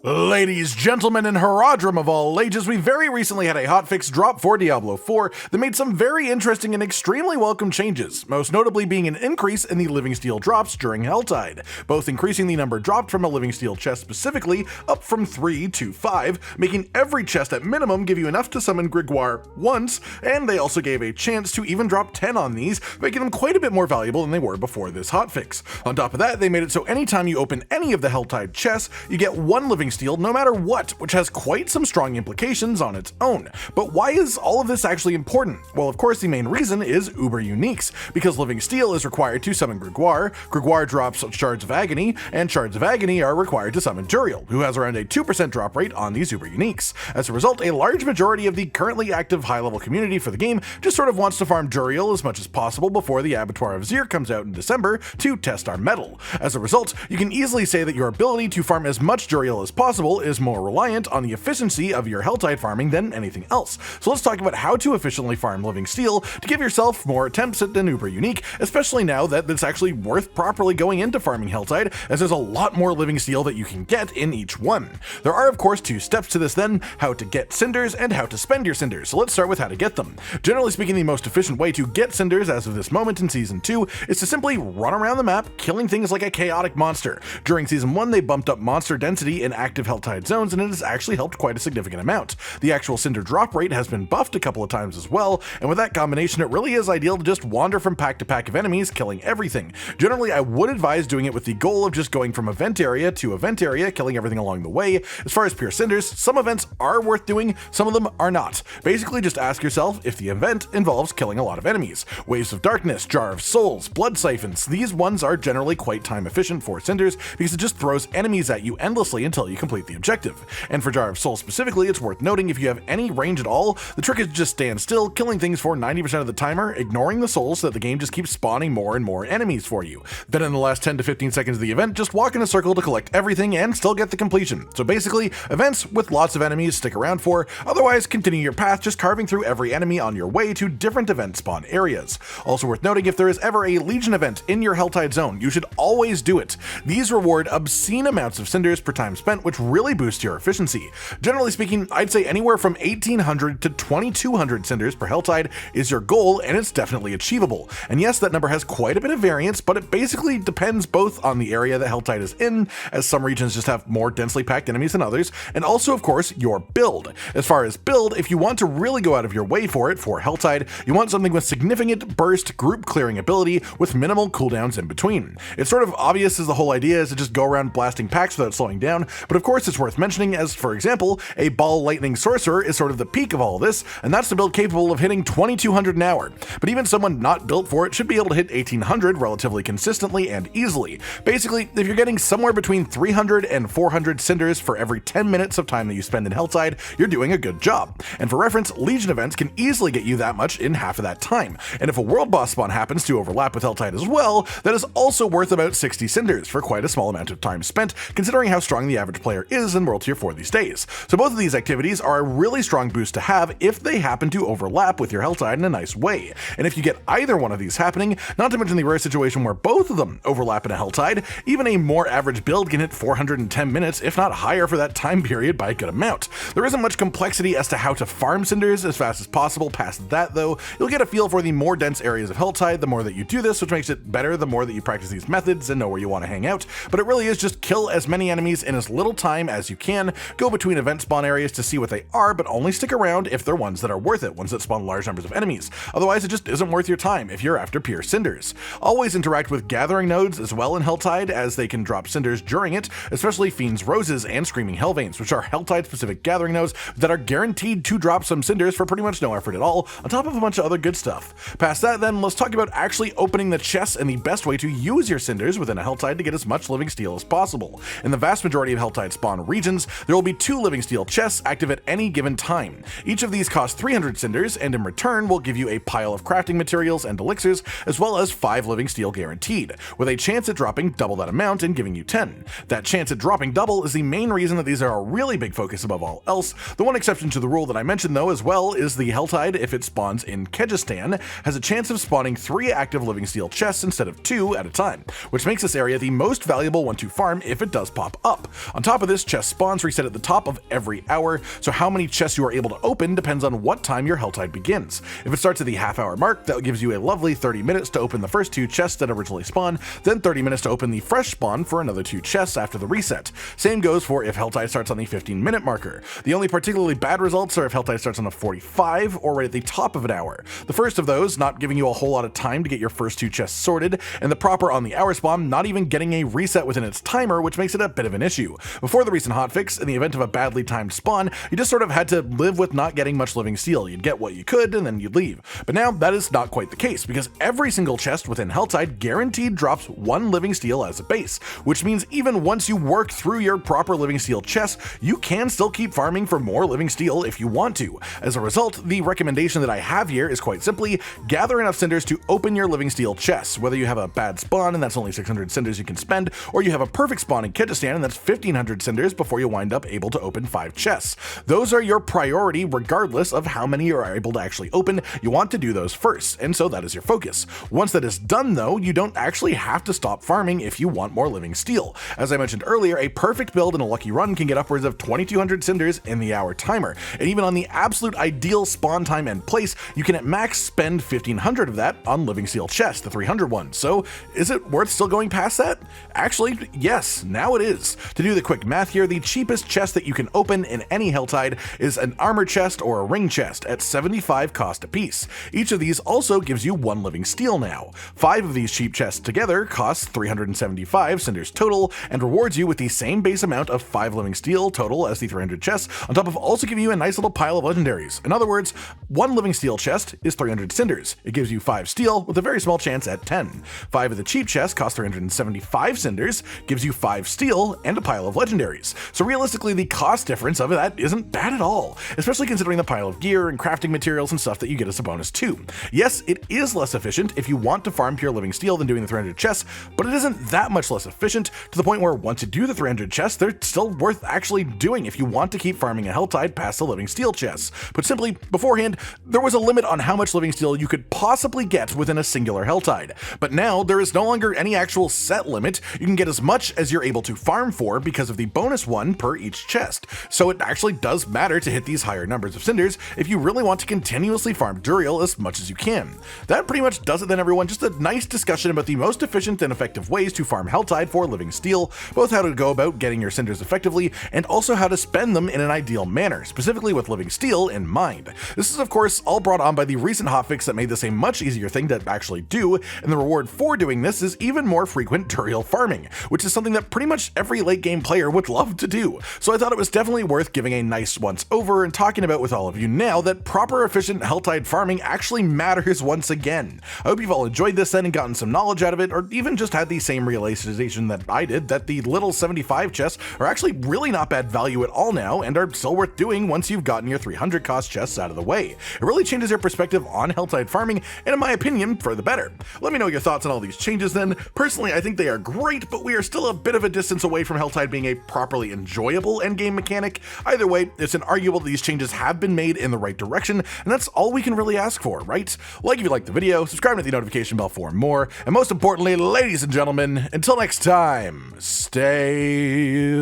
Ladies, gentlemen, and Haradrim of all ages, we very recently had a hotfix drop for Diablo 4 that made some very interesting and extremely welcome changes, most notably being an increase in the living steel drops during Helltide, both increasing the number dropped from a living steel chest specifically up from 3 to 5, making every chest at minimum give you enough to summon Grigoire once, and they also gave a chance to even drop 10 on these, making them quite a bit more valuable than they were before this hotfix. On top of that, they made it so anytime you open any of the Helltide chests, you get one living steel no matter what, which has quite some strong implications on its own. But why is all of this actually important? Well, of course, the main reason is uber uniques, because living steel is required to summon Grigoire, Grigoire drops Shards of Agony, and Shards of Agony are required to summon Duriel, who has around a 2% drop rate on these uber uniques. As a result, a large majority of the currently active high-level community for the game just sort of wants to farm Duriel as much as possible before the Abattoir of Zir comes out in December to test our metal. As a result, you can easily say that your ability to farm as much Duriel as possible is more reliant on the efficiency of your Helltide farming than anything else. So let's talk about how to efficiently farm living steel to give yourself more attempts at an uber unique, especially now that it's actually worth properly going into farming Helltide, as there's a lot more living steel that you can get in each one. There are of course two steps to this then, how to get cinders and how to spend your cinders, so let's start with how to get them. Generally speaking, the most efficient way to get cinders as of this moment in Season 2 is to simply run around the map, killing things like a chaotic monster. During Season 1, they bumped up monster density in active Helltide zones, and it has actually helped quite a significant amount. The actual cinder drop rate has been buffed a couple of times as well, and with that combination, it really is ideal to just wander from pack to pack of enemies, killing everything. Generally, I would advise doing it with the goal of just going from event area to event area, killing everything along the way. As far as pure cinders, some events are worth doing, some of them are not. Basically, just ask yourself if the event involves killing a lot of enemies. Waves of Darkness, Jar of Souls, Blood Siphons, these ones are generally quite time efficient for cinders because it just throws enemies at you endlessly until you complete the objective. And for Jar of Souls specifically, it's worth noting if you have any range at all, the trick is to just stand still, killing things for 90% of the timer, ignoring the souls so that the game just keeps spawning more and more enemies for you. Then in the last 10 to 15 seconds of the event, just walk in a circle to collect everything and still get the completion. So basically, events with lots of enemies stick around for, otherwise continue your path just carving through every enemy on your way to different event spawn areas. Also worth noting, if there is ever a Legion event in your Helltide zone, you should always do it. These reward obscene amounts of cinders per time spent, which really boost your efficiency. Generally speaking, I'd say anywhere from 1800 to 2200 cinders per Helltide is your goal, and it's definitely achievable. And yes, that number has quite a bit of variance, but it basically depends both on the area that Helltide is in, as some regions just have more densely packed enemies than others, and also of course your build. As far as build, if you want to really go out of your way for it for Helltide, you want something with significant burst group clearing ability with minimal cooldowns in between. It's sort of obvious as the whole idea is to just go around blasting packs without slowing down, but of course it's worth mentioning as, for example, a ball lightning sorcerer is sort of the peak of all this, and that's the build capable of hitting 2200 an hour. But even someone not built for it should be able to hit 1800 relatively consistently and easily. Basically, if you're getting somewhere between 300 and 400 cinders for every 10 minutes of time that you spend in Helltide, you're doing a good job. And for reference, Legion events can easily get you that much in half of that time. And if a world boss spawn happens to overlap with Helltide as well, that is also worth about 60 cinders for quite a small amount of time spent, considering how strong the average player is in World Tier 4 these days. So both of these activities are a really strong boost to have if they happen to overlap with your Helltide in a nice way. And if you get either one of these happening, not to mention the rare situation where both of them overlap in a Helltide, even a more average build can hit 410 minutes, if not higher for that time period by a good amount. There isn't much complexity as to how to farm cinders as fast as possible. Past that though, you'll get a feel for the more dense areas of Helltide the more that you do this, which makes it better the more that you practice these methods and know where you want to hang out. But it really is just kill as many enemies in as little time as you can, go between event spawn areas to see what they are, but only stick around if they're ones that are worth it, ones that spawn large numbers of enemies. Otherwise, it just isn't worth your time if you're after pure cinders. Always interact with gathering nodes as well in Helltide, as they can drop cinders during it, especially Fiend's Roses and Screaming Hellveins, which are Helltide specific gathering nodes that are guaranteed to drop some cinders for pretty much no effort at all, on top of a bunch of other good stuff. Past that then, let's talk about actually opening the chests and the best way to use your cinders within a Helltide to get as much living steel as possible. In the vast majority of Helltide spawn regions, there will be 2 living steel chests active at any given time. Each of these costs 300 cinders, and in return will give you a pile of crafting materials and elixirs, as well as 5 living steel guaranteed, with a chance at dropping double that amount and giving you 10. That chance at dropping double is the main reason that these are a really big focus above all else. The one exception to the rule that I mentioned though as well is the Helltide, if it spawns in Kyrgyzstan, has a chance of spawning 3 active living steel chests instead of 2 at a time, which makes this area the most valuable one to farm if it does pop up. On top top of this, chest spawns reset at the top of every hour, so how many chests you are able to open depends on what time your Helltide begins. If it starts at the half-hour mark, that gives you a lovely 30 minutes to open the first 2 chests that originally spawn, then 30 minutes to open the fresh spawn for another 2 chests after the reset. Same goes for if Helltide starts on the 15-minute marker. The only particularly bad results are if Helltide starts on a 45 or right at the top of an hour. The first of those not giving you a whole lot of time to get your first 2 chests sorted, and the proper on the hour spawn not even getting a reset within its timer, which makes it a bit of an issue. Before the recent hotfix, in the event of a badly timed spawn, you just sort of had to live with not getting much living steel. You'd get what you could and then you'd leave. But now that is not quite the case, because every single chest within Helltide guaranteed drops 1 living steel as a base, which means even once you work through your proper living steel chest, you can still keep farming for more living steel if you want to. As a result, the recommendation that I have here is quite simply gather enough cinders to open your living steel chests, whether you have a bad spawn and that's only 600 cinders you can spend, or you have a perfect spawn in Kyrgyzstan and that's 1500 cinders before you wind up able to open 5 chests. Those are your priority regardless of how many you are able to actually open. You want to do those first, and so that is your focus. Once that is done though, you don't actually have to stop farming if you want more living steel. As I mentioned earlier, a perfect build in a lucky run can get upwards of 2200 cinders in the hour timer, and even on the absolute ideal spawn time and place, you can at max spend 1500 of that on living steel chests, the 300 one. So is it worth still going past that? Actually, yes, now it is. To do the quick math here, the cheapest chest that you can open in any Helltide is an armor chest or a ring chest at 75 cost apiece. Each of these also gives you 1 living steel now. 5 of these cheap chests together cost 375 cinders total and rewards you with the same base amount of 5 living steel total as the 300 chests, on top of also giving you a nice little pile of legendaries. In other words, 1 living steel chest is 300 cinders. It gives you 5 steel with a very small chance at 10. 5 of the cheap chests cost 375 cinders, gives you 5 steel and a pile of legendaries. So realistically, the cost difference of that isn't bad at all, especially considering the pile of gear and crafting materials and stuff that you get as a bonus too. Yes, it is less efficient if you want to farm pure living steel than doing the 300 chests, but it isn't that much less efficient to the point where once you do the 300 chests, they're still worth actually doing if you want to keep farming a Helltide past the living steel chests. Put simply, beforehand, there was a limit on how much living steel you could possibly get within a singular Helltide, but now there is no longer any actual set limit. You can get as much as you're able to farm for because of the bonus 1 per each chest, so it actually does matter to hit these higher numbers of cinders if you really want to continuously farm Duriel as much as you can. That pretty much does it then, everyone. Just a nice discussion about the most efficient and effective ways to farm Helltide for living steel, both how to go about getting your cinders effectively and also how to spend them in an ideal manner, specifically with living steel in mind. This is of course all brought on by the recent hotfix that made this a much easier thing to actually do, and the reward for doing this is even more frequent Duriel farming, which is something that pretty much every late game player would love to do. So I thought it was definitely worth giving a nice once over and talking about with all of you now that proper efficient Helltide farming actually matters once again. I hope you've all enjoyed this then and gotten some knowledge out of it, or even just had the same realization that I did, that the little 75 chests are actually really not bad value at all now and are still worth doing once you've gotten your 300 cost chests out of the way. It really changes your perspective on Helltide farming, and in my opinion, for the better. Let me know your thoughts on all these changes then. Personally, I think they are great, but we are still a bit of a distance away from Helltide being a properly enjoyable endgame mechanic. Either way, it's inarguable that these changes have been made in the right direction, and that's all we can really ask for, right? Like if you liked the video, subscribe to the notification bell for more, and most importantly, ladies and gentlemen, until next time, stay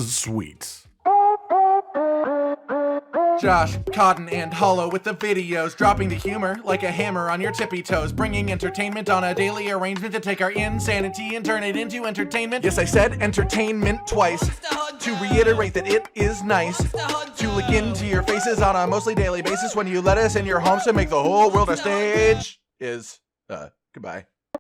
sweet. Josh, Cotton, and Hollow with the videos, dropping the humor like a hammer on your tippy toes, bringing entertainment on a daily arrangement to take our insanity and turn it into entertainment. Yes, I said entertainment twice, to reiterate that it is nice to look into your faces on a mostly daily basis when you let us in your homes to make the whole world a stage. Goodbye.